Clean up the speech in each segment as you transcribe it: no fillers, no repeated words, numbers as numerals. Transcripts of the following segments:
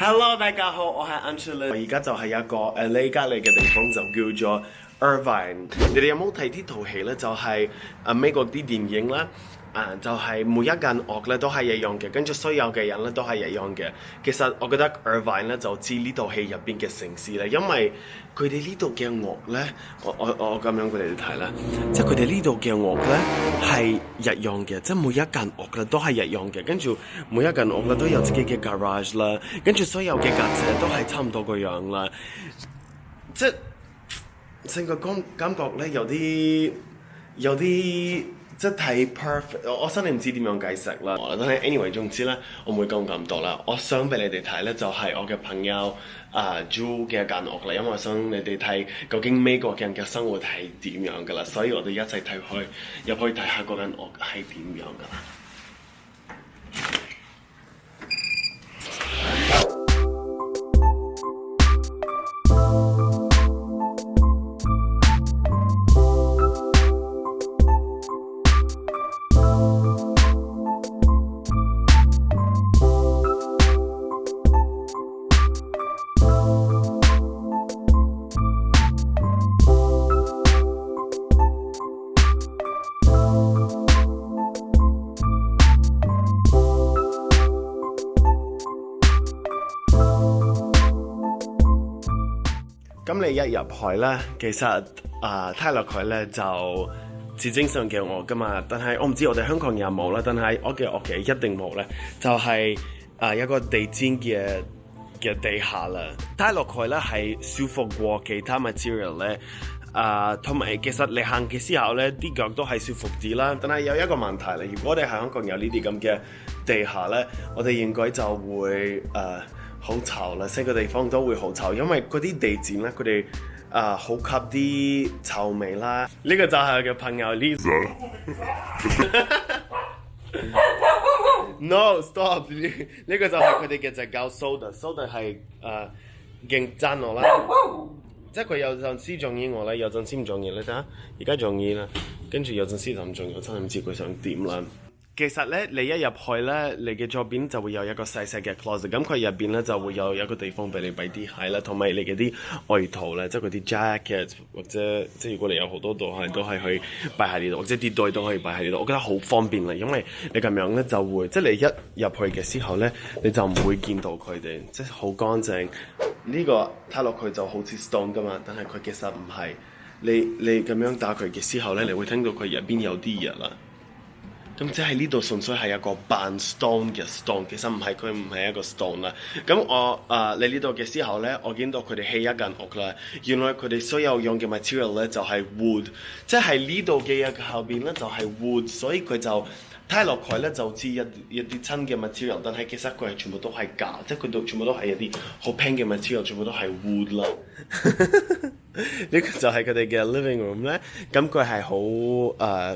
Hello， 大家好，我係 Ansheles。我而家就係一個LA 隔離嘅地方，就叫做 Irvine。你哋有冇睇呢套戲咧？就係美國啲電影啦。就係每一間屋咧都係一樣嘅，跟住所有嘅人咧都係一樣嘅。其實我覺得 Irvine 咧就似呢套戲入邊嘅城市咧，因為佢哋呢度嘅屋咧，我咁樣俾你哋睇啦，即係佢哋呢度嘅屋咧係一樣嘅，即係每一間屋咧都係一樣嘅，跟住每一間屋咧都有自己嘅 garage 啦，跟住所有嘅格仔都係差唔多個樣啦，即係成個感覺咧有啲。即係睇 perfect， 我真係唔知點樣解釋啦。但係 anyway， 總之咧，我唔會講咁多啦。我想俾你哋睇咧，就係我嘅朋友租嘅一間屋啦。因為我想你哋睇究竟美國人嘅生活係點樣噶啦，所以我哋一齊睇入去睇下嗰間屋係點樣噶啦。咁你一入去咧，其實睇落去咧就似正常嘅屋噶嘛，但係我唔知我哋香港有冇啦，但係我嘅屋企一定冇咧，就係一個地氈嘅地下啦，睇落去咧係舒服過其他 material 咧，同埋其實你行嘅時候咧，啲腳都係舒服啲啦，但係有一個問題咧，如果我哋喺香港有呢啲咁嘅地下咧，我哋應該就會好臭啦，成個地方都會好臭，因為嗰啲地氈咧，佢哋好吸啲臭味啦。呢個就係我嘅朋友 Lisa。No stop！ 呢個就係佢哋嘅隻狗 Soda 係勁憎我啦，即係佢有陣時中意我啦，有陣時唔中意你睇下，而家中意啦，跟住有陣時就唔中意，我真係唔知佢想點啦。其實咧，你一入去咧，你嘅左邊就會有一個細細嘅 closet， 咁佢入邊咧就會有一個地方俾你擺啲鞋啦，同埋你嘅啲外套咧，即係嗰啲 jacket 或者即係如果你有好多袋都係可以擺喺呢度，或者啲袋都可以擺喺呢度，我覺得好方便啦，因為你咁樣咧就會，即係你一入去嘅時候咧，你就唔會見到佢哋，即係好乾淨。呢個睇落去就好似 stone 噶嘛，但係佢其實唔係。你咁樣打佢嘅時候咧，你會聽到佢入邊有啲嘢啦。咁即係呢度純粹係一個扮 stone 嘅 stone， 其實佢唔係一個 stone 啦。咁我嚟呢度嘅時候咧，我見到佢哋起一間屋啦。原來佢哋所有用嘅 material 咧就係 wood， 即係呢度嘅後邊咧就係 wood， 所以佢就睇落去咧就似一啲真嘅 material， 但係其實佢係全部都係假，即係佢全部都係一啲好平嘅 material， 全部都係 wood 啦。呢個就係佢哋嘅 living room 咧，咁佢係好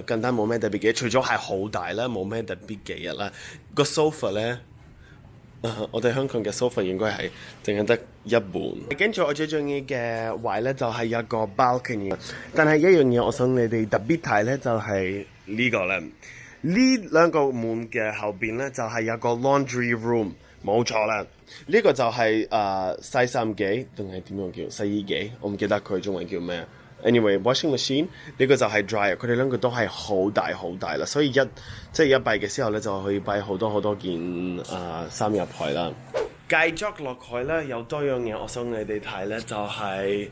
簡單，冇咩特別嘅，除咗係好大啦，冇咩特別嘅嘢啦。個 sofa 咧，我哋香港嘅 sofa 應該係淨係得一半。跟住我最中意嘅位咧就係一個 balcony， 但係一樣嘢我想你哋特別睇咧就係呢個咧，呢兩個門嘅後邊咧就係一個 laundry room。冇錯啦，呢個就係洗衫機定係點樣叫洗衣機？我唔記得佢中文叫咩。Anyway，washing machine 呢個就係 dryer， 佢哋兩個都係好大啦，所以即係一擺嘅時候咧就可以擺好多件衫入去啦。繼續落去咧有多樣嘢，我想你哋睇咧就係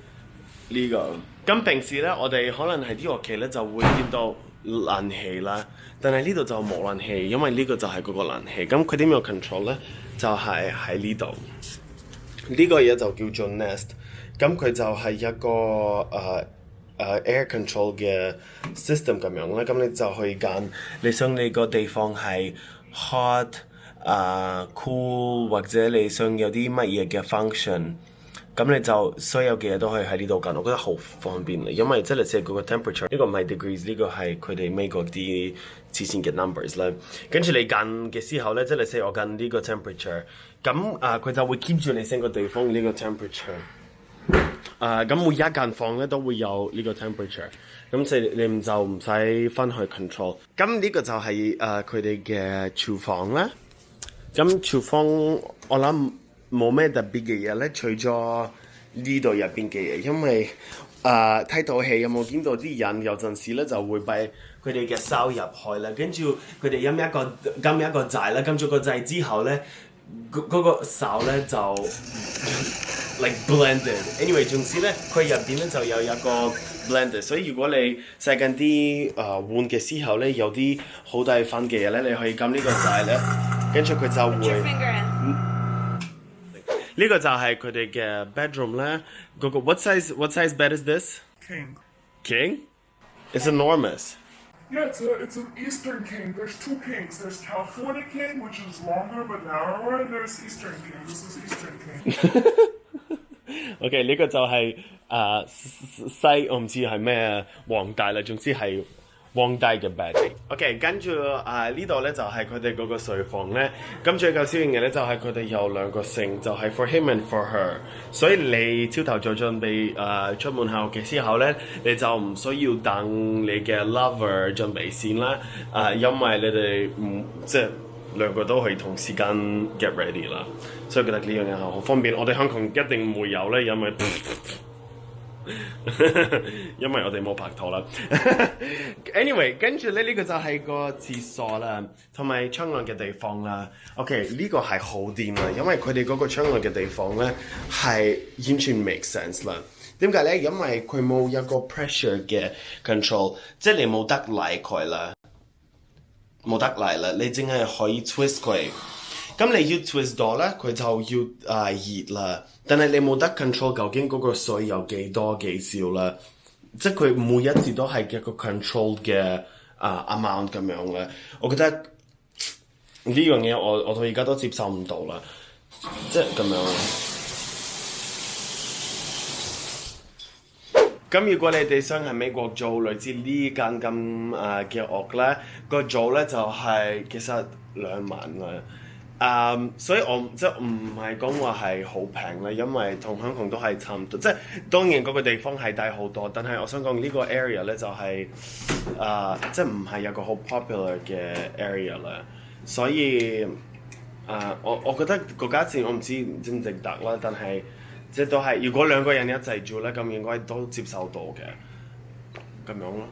呢個。咁平時咧我哋可能喺啲屋企咧就會見到冷氣啦，但係呢度就冇冷氣，因為呢個就係嗰個冷氣。咁佢點樣 control 咧？就係喺呢度，呢個嘢就叫做 nest。咁佢就係一個air control 嘅 system 咁樣啦。咁你就可以揀你想你個地方係 hot、cool 或者你想有啲乜嘢嘅 function。咁你就所有嘅嘢都可以喺呢度揀，我覺得好方便啦。因為即係你寫嗰個 temperature，呢個唔係 degrees，呢個係佢哋美國啲之前嘅 numbers 啦。跟住你揀嘅時候咧，即係你寫我揀呢個 temperature， 咁佢就會 keep 住你成個地方呢個 temperature。咁每一間房咧都會有呢個 temperature， 咁即係你就唔使分去 control。咁呢個就係佢哋嘅廚房啦。咁廚房我諗冇咩特別嘅嘢咧，除咗呢度入邊嘅嘢，因為睇套戲有冇見到啲人有陣時咧就會擺佢哋嘅手入去啦，跟住佢哋撳一個掣啦，撳咗個掣之後咧，嗰個手咧就 like blended。anyway 總之咧，佢入邊咧就有一個 blended， 所以如果你洗緊啲碗嘅時候咧，有啲好大份嘅嘢咧，你可以撳呢個掣咧，跟住佢就會。呢個就係佢哋嘅 bedroom 咧，嗰個 what size bed is this? King. King? It's enormous. Yeah, it's an Eastern king. There's two kings. There's California king, which is longer but narrower, and there's Eastern king. This is Eastern king. OK， 呢個就係西，我唔知係咩皇帝啦，總之係皇帝嘅 bed。OK， 跟住呢度咧就係佢哋嗰個睡房咧。咁最搞笑嘅咧就係佢哋有兩個姓，就係 for him and for her。所以你朝頭早準備出門口嘅時候咧，你就唔需要等你嘅 lover 準備先啦。因為你哋即係兩個都可以同時間 get ready 啦。所以覺得呢樣嘢係好方便。我哋香港一定唔會有咧，因為因為我哋冇拍拖啦。anyway， 跟住咧呢個就係個廁所啦，同埋窗外嘅地方啦。OK， 呢個係好掂啦，因為佢哋嗰個窗外嘅地方咧係完全 make sense 啦。點解咧？因為佢冇一個 pressure 嘅 control， 即係你冇得嚟佢啦，冇得嚟啦，你淨係可以 twist 佢。咁你要 twist 到咧，佢就要熱啦。但係你冇得 control 究竟嗰個水有幾多幾少啦。即係佢每一次都係一個 control 嘅amount 咁樣咧。我覺得呢樣嘢我到而家都接受唔到啦。即係咁樣。咁如果你哋想喺美國做類似呢間咁嘅屋咧，個租咧就係其實2萬啦。所以我即係唔係講話係好平啦，因為同香港都係差唔多。即係當然嗰個地方係大好多，但係我想講呢個 area 咧就係即係唔係有個好 popular 嘅 area 啦。所以我覺得個價錢我唔知值唔值得啦，但係即係都係如果兩個人一齊住咧，咁應該都接受到嘅咁樣咯。